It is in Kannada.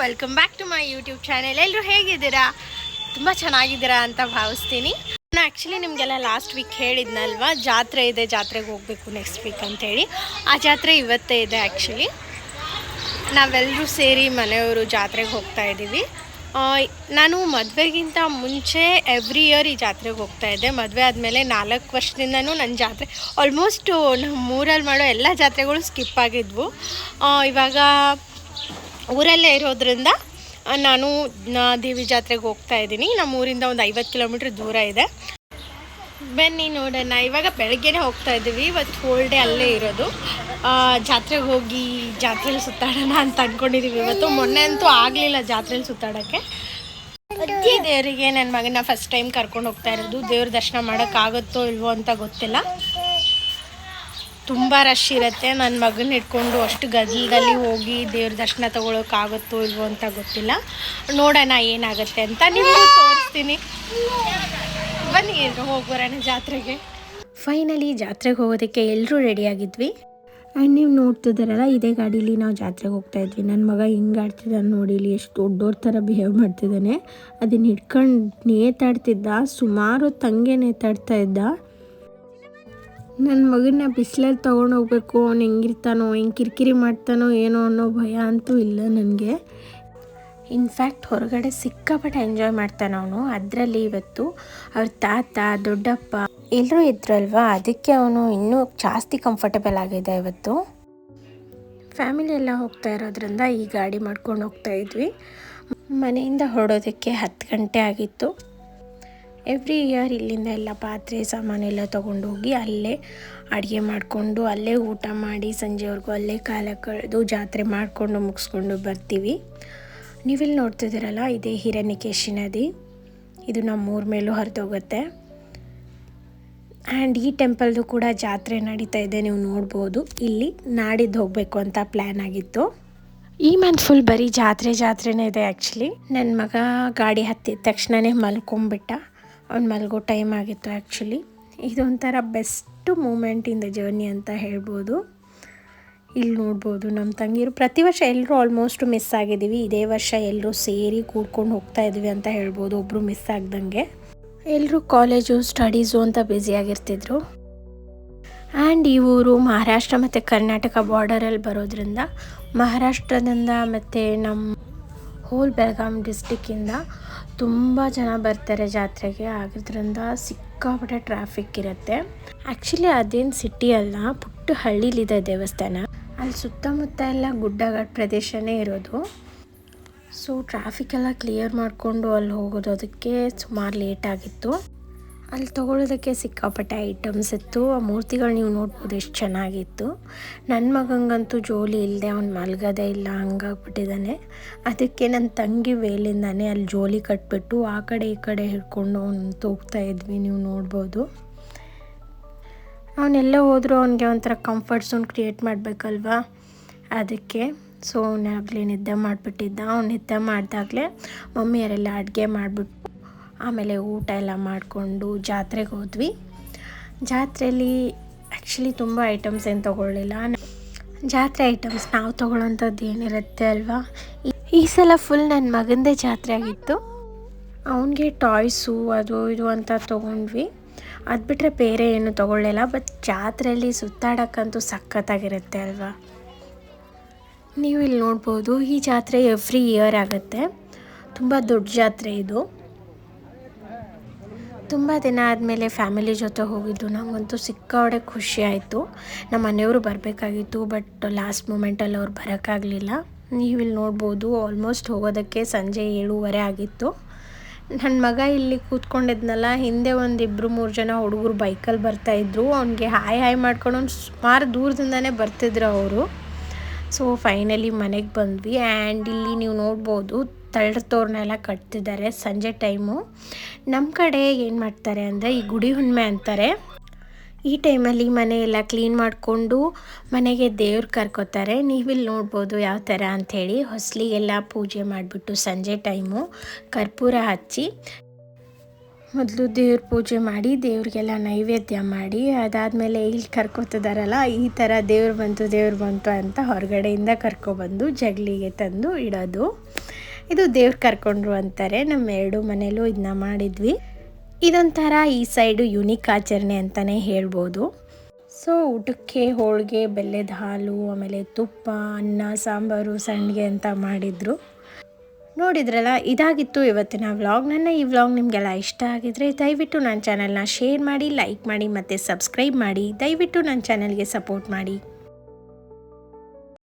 Welcome back to my YouTube channel. ಎಲ್ಲರೂ ಹೇಗಿದ್ದೀರಾ? ತುಂಬ ಚೆನ್ನಾಗಿದ್ದೀರಾ ಅಂತ ಭಾವಿಸ್ತೀನಿ. ನಾನು ಆ್ಯಕ್ಚುಲಿ ನಿಮಗೆಲ್ಲ ಲಾಸ್ಟ್ ವೀಕ್ ಹೇಳಿದ್ನಲ್ವ, ಜಾತ್ರೆ ಇದೆ, ಜಾತ್ರೆಗೆ ಹೋಗಬೇಕು ನೆಕ್ಸ್ಟ್ ವೀಕ್ ಅಂಥೇಳಿ. ಆ ಜಾತ್ರೆ ಇವತ್ತೇ ಇದೆ. ಆ್ಯಕ್ಚುಲಿ ನಾವೆಲ್ಲರೂ ಸೇರಿ ಮನೆಯವರು ಜಾತ್ರೆಗೆ ಹೋಗ್ತಾ ಇದ್ದೀವಿ. ನಾನು ಮದುವೆಗಿಂತ ಮುಂಚೆ ಎವ್ರಿ ಇಯರ್ ಈ ಜಾತ್ರೆಗೆ ಹೋಗ್ತಾಯಿದ್ದೆ. ಮದುವೆ ಆದಮೇಲೆ 4 ವರ್ಷದಿಂದನೂ ನನ್ನ ಜಾತ್ರೆ ಆಲ್ಮೋಸ್ಟು ನಮ್ಮ ಊರಲ್ಲಿ ಮಾಡೋ ಎಲ್ಲ ಜಾತ್ರೆಗಳು ಸ್ಕಿಪ್ ಆಗಿದ್ವು. ಇವಾಗ ಊರಲ್ಲೇ ಇರೋದ್ರಿಂದ ನಾನು ದೇವಿ ಜಾತ್ರೆಗೆ ಹೋಗ್ತಾ ಇದ್ದೀನಿ. ನಮ್ಮ ಊರಿಂದ ಒಂದು 50 ಕಿಲೋಮೀಟ್ರ್ ದೂರ ಇದೆ. ಬನ್ನಿ ನೋಡೋಣ. ಇವಾಗ ಬೆಳಗ್ಗೆನೇ ಹೋಗ್ತಾ ಇದ್ದೀವಿ. ಇವತ್ತು ಹೋಲ್ ಡೇ ಅಲ್ಲೇ ಇರೋದು. ಜಾತ್ರೆಗೆ ಹೋಗಿ ಜಾತ್ರೆಯಲ್ಲಿ ಸುತ್ತಾಡೋಣ ಅಂತ ಅಂದ್ಕೊಂಡಿದ್ದೀವಿ ಇವತ್ತು. ಮೊನ್ನೆ ಅಂತೂ ಆಗಲಿಲ್ಲ ಜಾತ್ರೆಯಲ್ಲಿ ಸುತ್ತಾಡೋಕ್ಕೆ. ಈ ದೇವರಿಗೆ ನನ್ನ ಮಗನ ಫಸ್ಟ್ ಟೈಮ್ ಕರ್ಕೊಂಡು ಹೋಗ್ತಾ ಇರೋದು. ದೇವ್ರ ದರ್ಶನ ಮಾಡೋಕ್ಕಾಗುತ್ತೋ ಇಲ್ವೋ ಅಂತ ಗೊತ್ತಿಲ್ಲ. ತುಂಬ ರಶ್ ಇರುತ್ತೆ. ನನ್ನ ಮಗನ ಹಿಡ್ಕೊಂಡು ಅಷ್ಟು ಗದ್ದಲದಲ್ಲಿ ಹೋಗಿ ದೇವ್ರ ದರ್ಶನ ತೊಗೊಳೋಕ್ಕಾಗುತ್ತೋ ಇಲ್ವೋ ಅಂತ ಗೊತ್ತಿಲ್ಲ. ನೋಡೋಣ ಏನಾಗುತ್ತೆ ಅಂತ ನಿಮಗೂ ತೋರಿಸ್ತೀನಿ. ಬನ್ನಿ ಹೋಗೋಣ ಜಾತ್ರೆಗೆ. ಫೈನಲಿ ಜಾತ್ರೆಗೆ ಹೋಗೋದಕ್ಕೆ ಎಲ್ಲರೂ ರೆಡಿಯಾಗಿದ್ವಿ. ಆ್ಯಂಡ್ ನೀವು ನೋಡ್ತಿದ್ದಾರಲ್ಲ, ಇದೇ ಗಾಡೀಲಿ ನಾವು ಜಾತ್ರೆಗೆ ಹೋಗ್ತಾಯಿದ್ವಿ. ನನ್ನ ಮಗ ಹಿಂಗೆ ಆಡ್ತಿದ್ದಾನೆ ನೋಡಿ, ಇಲ್ಲಿ ಎಷ್ಟು ದೊಡ್ಡವ್ರ ಥರ ಬಿಹೇವ್ ಮಾಡ್ತಿದ್ದಾನೆ. ಅದನ್ನು ಹಿಡ್ಕೊಂಡು ನೇತಾಡ್ತಿದ್ದ, ಸುಮಾರು ತಂಗೆ ನೇತಾಡ್ತಾ ಇದ್ದ. ನನ್ನ ಮಗನ ಬಿಸಿಲಲ್ಲಿ ತೊಗೊಂಡೋಗ್ಬೇಕು, ಅವ್ನು ಹೆಂಗಿರ್ತಾನೋ, ಹೆಂಗೆ ಕಿರಿಕಿರಿ ಮಾಡ್ತಾನೋ ಏನೋ ಅನ್ನೋ ಭಯ ಅಂತೂ ಇಲ್ಲ ನನಗೆ. ಇನ್ಫ್ಯಾಕ್ಟ್ ಹೊರಗಡೆ ಸಿಕ್ಕಾಪಟ್ಟೆ ಎಂಜಾಯ್ ಮಾಡ್ತಾನೆ ಅವನು. ಅದರಲ್ಲಿ ಇವತ್ತು ಅವ್ರ ತಾತ, ದೊಡ್ಡಪ್ಪ ಎಲ್ಲರೂ ಇದ್ರಲ್ವ, ಅದಕ್ಕೆ ಅವನು ಇನ್ನೂ ಜಾಸ್ತಿ ಕಂಫರ್ಟಬಲ್ ಆಗಿದೆ ಇವತ್ತು. ಫ್ಯಾಮಿಲಿ ಎಲ್ಲ ಹೋಗ್ತಾ ಇರೋದ್ರಿಂದ ಈ ಗಾಡಿ ಮಾಡ್ಕೊಂಡು ಹೋಗ್ತಾ ಇದ್ವಿ. ಮನೆಯಿಂದ ಹೊರಡೋದಕ್ಕೆ 10 ಗಂಟೆ ಆಗಿತ್ತು. ಎವ್ರಿ ಇಯರ್ ಇಲ್ಲಿಂದ ಎಲ್ಲ ಪಾತ್ರೆ ಸಾಮಾನೆಲ್ಲ ತೊಗೊಂಡೋಗಿ ಅಲ್ಲೇ ಅಡುಗೆ ಮಾಡಿಕೊಂಡು ಅಲ್ಲೇ ಊಟ ಮಾಡಿ ಸಂಜೆವರೆಗೂ ಅಲ್ಲೇ ಕಾಲ ಕಳೆದು ಜಾತ್ರೆ ಮಾಡಿಕೊಂಡು ಮುಗಿಸ್ಕೊಂಡು ಬರ್ತೀವಿ. ನೀವಿಲ್ಲಿ ನೋಡ್ತಿದ್ದೀರಲ್ಲ, ಇದೇ ಹಿರಣ್ಯಕೇಶಿ ನದಿ. ಇದು ನಮ್ಮೂರ ಮೇಲೂ ಹರಿದೋಗುತ್ತೆ. ಆ್ಯಂಡ್ ಈ ಟೆಂಪಲ್ದು ಕೂಡ ಜಾತ್ರೆ ನಡೀತಾ ಇದೆ, ನೀವು ನೋಡ್ಬೋದು. ಇಲ್ಲಿ ನಾಡಿದ್ದು ಹೋಗಬೇಕು ಅಂತ ಪ್ಲ್ಯಾನ್ ಆಗಿತ್ತು. ಈ ಮಂತ್ ಫುಲ್ ಬರೀ ಜಾತ್ರೆನೇ ಇದೆ. ಆ್ಯಕ್ಚುಲಿ ನನ್ನ ಮಗ ಗಾಡಿ ಹತ್ತಿದ ತಕ್ಷಣವೇ ಮಲ್ಕೊಂಬಿಟ್ಟ. ಅವ್ನು ಮಲ್ಗೋ ಟೈಮ್ ಆಗಿತ್ತು. ಆ್ಯಕ್ಚುಲಿ ಇದೊಂಥರ best moment in the journey ಅಂತ ಹೇಳ್ಬೋದು. ಇಲ್ಲಿ ನೋಡ್ಬೋದು ನಮ್ಮ ತಂಗಿರು. ಪ್ರತಿ ವರ್ಷ ಎಲ್ಲರೂ ಆಲ್ಮೋಸ್ಟ್ ಮಿಸ್ ಆಗಿದ್ದೀವಿ. ಇದೇ ವರ್ಷ ಎಲ್ಲರೂ ಸೇರಿ ಕೂಡ್ಕೊಂಡು ಹೋಗ್ತಾ ಇದ್ವಿ ಅಂತ ಹೇಳ್ಬೋದು, ಒಬ್ಬರು ಮಿಸ್ ಆಗ್ದಂಗೆ. ಎಲ್ಲರೂ ಕಾಲೇಜು ಸ್ಟಡೀಸು ಅಂತ ಬ್ಯುಸಿಯಾಗಿರ್ತಿದ್ರು. ಆ್ಯಂಡ್ ಈ ಊರು ಮಹಾರಾಷ್ಟ್ರ ಮತ್ತು ಕರ್ನಾಟಕ ಬಾರ್ಡರಲ್ಲಿ ಬರೋದ್ರಿಂದ ಮಹಾರಾಷ್ಟ್ರದಿಂದ ಮತ್ತು ನಮ್ಮ ಹೋಲ್ ಬೆಳಗಾಂ ಡಿಸ್ಟಿಕ್ಕಿಂದ ತುಂಬ ಜನ ಬರ್ತಾರೆ ಜಾತ್ರೆಗೆ. ಆಗಿದ್ರಿಂದ ಸಿಕ್ಕಾಪಟ್ಟೆ ಟ್ರಾಫಿಕ್ ಇರುತ್ತೆ. ಆ್ಯಕ್ಚುಲಿ ಅದೇನು ಸಿಟಿ ಅಲ್ಲ, ಪುಟ್ಟ ಹಳ್ಳಿಲಿದೆ ದೇವಸ್ಥಾನ. ಅಲ್ಲಿ ಸುತ್ತಮುತ್ತ ಎಲ್ಲ ಗುಡ್ಡಗಾಡು ಪ್ರದೇಶನೇ ಇರೋದು. ಸೊ ಟ್ರಾಫಿಕೆಲ್ಲ ಕ್ಲಿಯರ್ ಮಾಡಿಕೊಂಡು ಅಲ್ಲಿ ಹೋಗೋದು, ಅದಕ್ಕೆ ಸುಮಾರು ಲೇಟ್ ಆಗಿತ್ತು. ಅಲ್ಲಿ ತೊಗೊಳೋದಕ್ಕೆ ಸಿಕ್ಕಾಪಟ್ಟೆ ಐಟಮ್ಸ್ ಇತ್ತು. ಆ ಮೂರ್ತಿಗಳು ನೀವು ನೋಡ್ಬೋದು ಎಷ್ಟು ಚೆನ್ನಾಗಿತ್ತು. ನನ್ನ ಮಗಂಗಂತೂ ಜೋಲಿ ಇಲ್ಲದೆ ಅವ್ನು ಮಲ್ಗೋದೇ ಇಲ್ಲ, ಹಂಗಾಗ್ಬಿಟ್ಟಿದ್ದಾನೆ. ಅದಕ್ಕೆ ನನ್ನ ತಂಗಿ ವೇಲಿಂದಾನೆ ಅಲ್ಲಿ ಜೋಲಿ ಕಟ್ಬಿಟ್ಟು ಆ ಕಡೆ ಈ ಕಡೆ ಹಿಡ್ಕೊಂಡು ಅವ್ನು ತೂಗ್ತಾ ಇದ್ವಿ, ನೀವು ನೋಡ್ಬೋದು. ಅವನೆಲ್ಲ ಹೋದರೂ ಅವನಿಗೆ ಒಂಥರ ಕಂಫರ್ಟ್ ಝೋನ್ ಕ್ರಿಯೇಟ್ ಮಾಡಬೇಕಲ್ವಾ, ಅದಕ್ಕೆ. ಸೊ ಅವನಾಗಲೇ ನಿದ್ದೆ ಮಾಡಿಬಿಟ್ಟಿದ್ದ. ಅವ್ನು ನಿದ್ದೆ ಮಾಡಿದಾಗಲೇ ಮಮ್ಮಿಯರೆಲ್ಲ ಅಡುಗೆ ಮಾಡಿಬಿಟ್ಟು ಆಮೇಲೆ ಊಟ ಎಲ್ಲ ಮಾಡಿಕೊಂಡು ಜಾತ್ರೆಗೆ ಹೋದ್ವಿ. ಜಾತ್ರೆಯಲ್ಲಿ ಆ್ಯಕ್ಚುಲಿ ತುಂಬ ಐಟಮ್ಸ್ ಏನು ತೊಗೊಳ್ಳಿಲ್ಲ. ಜಾತ್ರೆ ಐಟಮ್ಸ್ ನಾವು ತೊಗೊಳ್ಳೋಂಥದ್ದು ಏನಿರುತ್ತೆ ಅಲ್ವಾ. ಈ ಸಲ ಫುಲ್ ನನ್ನ ಮಗಂದೇ ಜಾತ್ರೆ ಆಗಿತ್ತು. ಅವನಿಗೆ ಟಾಯ್ಸು ಅದು ಇದು ಅಂತ ತೊಗೊಂಡ್ವಿ. ಅದು ಬಿಟ್ಟರೆ ಬೇರೆ ಏನು ತೊಗೊಳ್ಳಿಲ್ಲ. ಬಟ್ ಜಾತ್ರೆಯಲ್ಲಿ ಸುತ್ತಾಡೋಕ್ಕಂತೂ ಸಖತ್ತಾಗಿರುತ್ತೆ ಅಲ್ವಾ. ನೀವು ಇಲ್ಲಿ ನೋಡ್ಬೋದು, ಈ ಜಾತ್ರೆ ಎವ್ರಿ ಇಯರ್ ಆಗುತ್ತೆ. ತುಂಬ ದೊಡ್ಡ ಜಾತ್ರೆ ಇದು. ತುಂಬ ದಿನ ಆದಮೇಲೆ ಫ್ಯಾಮಿಲಿ ಜೊತೆ ಹೋಗಿದ್ದು ನಮಗಂತೂ ಸಿಕ್ಕಾಪಟ್ಟೆ ಖುಷಿ ಆಯಿತು. ನಮ್ಮ ಮನೆಯವರು ಬರಬೇಕಾಗಿತ್ತು, ಬಟ್ ಲಾಸ್ಟ್ ಮೂಮೆಂಟಲ್ಲಿ ಅವ್ರು ಬರೋಕ್ಕಾಗಲಿಲ್ಲ. ನೀವಿಲ್ಲಿ ನೋಡ್ಬೋದು, ಆಲ್ಮೋಸ್ಟ್ ಹೋಗೋದಕ್ಕೆ ಸಂಜೆ 7:30 ಆಗಿತ್ತು. ನನ್ನ ಮಗ ಇಲ್ಲಿ ಕೂತ್ಕೊಂಡಿದ್ನಲ್ಲ, ಹಿಂದೆ ಒಂದು 2-3 ಜನ ಹುಡುಗರು ಬೈಕಲ್ಲಿ ಬರ್ತಾಯಿದ್ರು. ಅವ್ನಿಗೆ ಹಾಯ್ ಮಾಡ್ಕೊಂಡು ಸುಮಾರು ದೂರದಿಂದನೇ ಬರ್ತಿದ್ರು ಅವರು. ಸೊ ಫೈನಲಿ ಮನೆಗೆ ಬಂದ್ವಿ. ಆ್ಯಂಡ್ ಇಲ್ಲಿ ನೀವು ನೋಡ್ಬೋದು, ತಳ್ಳ ತೋರಣ ಎಲ್ಲ ಕಟ್ತಿದ್ದಾರೆ. ಸಂಜೆ ಟೈಮು ನಮ್ಮ ಕಡೆ ಏನು ಮಾಡ್ತಾರೆ ಅಂದರೆ ಈ ಗುಡಿ ಹುಣ್ಣಿಮೆ ಅಂತಾರೆ. ಈ ಟೈಮಲ್ಲಿ ಮನೆ ಎಲ್ಲ ಕ್ಲೀನ್ ಮಾಡಿಕೊಂಡು ಮನೆಗೆ ದೇವ್ರು ಕರ್ಕೋತಾರೆ. ನೀವಿಲ್ಲಿ ನೋಡ್ಬೋದು ಯಾವ ಥರ ಅಂಥೇಳಿ. ಹೊಸಲಿಗೆಲ್ಲ ಪೂಜೆ ಮಾಡಿಬಿಟ್ಟು ಸಂಜೆ ಟೈಮು ಕರ್ಪೂರ ಹಚ್ಚಿ ಮೊದಲು ದೇವ್ರ ಪೂಜೆ ಮಾಡಿ ದೇವ್ರಿಗೆಲ್ಲ ನೈವೇದ್ಯ ಮಾಡಿ ಅದಾದಮೇಲೆ ಇಲ್ಲಿ ಕರ್ಕೋತಿದಾರಲ್ಲ ಈ ಥರ ದೇವ್ರು ಬಂತು ಅಂತ ಹೊರಗಡೆಯಿಂದ ಕರ್ಕೊಬಂದು ಜಗಲಿಗೆ ತಂದು ಇಡೋದು. ಇದು ದೇವ್ರು ಕರ್ಕೊಂಡ್ರು ಅಂತಾರೆ. ನಮ್ಮ ಎರಡು ಮನೇಲೂ ಇದನ್ನ ಮಾಡಿದ್ವಿ. ಇದೊಂಥರ ಈ ಸೈಡು ಯುನಿಕ್ ಆಚರಣೆ ಅಂತಲೇ ಹೇಳ್ಬೋದು. ಸೊ ಊಟಕ್ಕೆ ಹೋಳಿಗೆ, ಬೆಲ್ಲದ ಹಾಲು, ಆಮೇಲೆ ತುಪ್ಪ, ಅನ್ನ, ಸಾಂಬಾರು, ಸಂಡಿಗೆ ಅಂತ ಮಾಡಿದರು. ನೋಡಿದ್ರಲ್ಲ, ಇದಾಗಿತ್ತು ಇವತ್ತಿನ ವ್ಲಾಗ್. ನನ್ನ ಈ ವ್ಲಾಗ್ ನಿಮಗೆಲ್ಲ ಇಷ್ಟ ಆಗಿದ್ರೆ ದಯವಿಟ್ಟು ನನ್ನ ಚಾನಲ್ನ ಶೇರ್ ಮಾಡಿ, ಲೈಕ್ ಮಾಡಿ ಮತ್ತು ಸಬ್ಸ್ಕ್ರೈಬ್ ಮಾಡಿ. ದಯವಿಟ್ಟು ನನ್ನ ಚಾನಲ್ಗೆ ಸಪೋರ್ಟ್ ಮಾಡಿ.